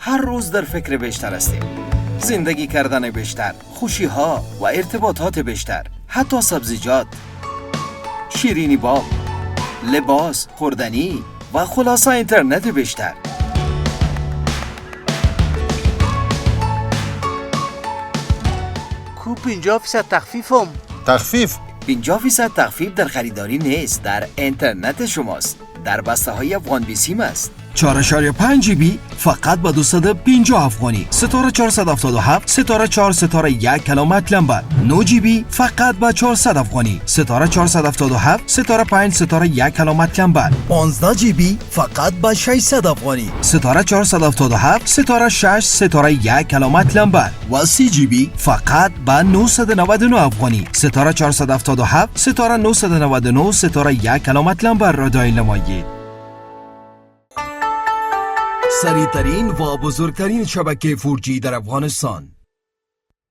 هر روز در فکر بیشتر هستیم. زندگی کردن بیشتر، خوشی ها و ارتباطات بیشتر، حتی سبزیجات، شیرینی باب، لباس، خوردنی و خلاصه اینترنت بیشتر. کو 50% تخفیفم. تخفیف 50% تخفیف در خریداری نیست، در اینترنت شماست. در بسته های افغان بی سیم است. 4.5 جی بی فقط با 250 افغانی. ستاره 477 ستاره 4 ستاره 1 کلمات لمبر. 9 جی بی فقط با 400 افغانی. ستاره 477 ستاره 5 ستاره 1 کلمات لمبر. 15 جی بی فقط با 600 افغانی. ستاره 477 ستاره 6 ستاره 1 کلمات لمبر و 30 جی بی فقط با 999 افغانی. ستاره 477 ستاره 999 ستاره 1 کلمات لمبر را دایل نمایید. سریع‌ترین و بزرگترین شبکه 4G در افغانستان.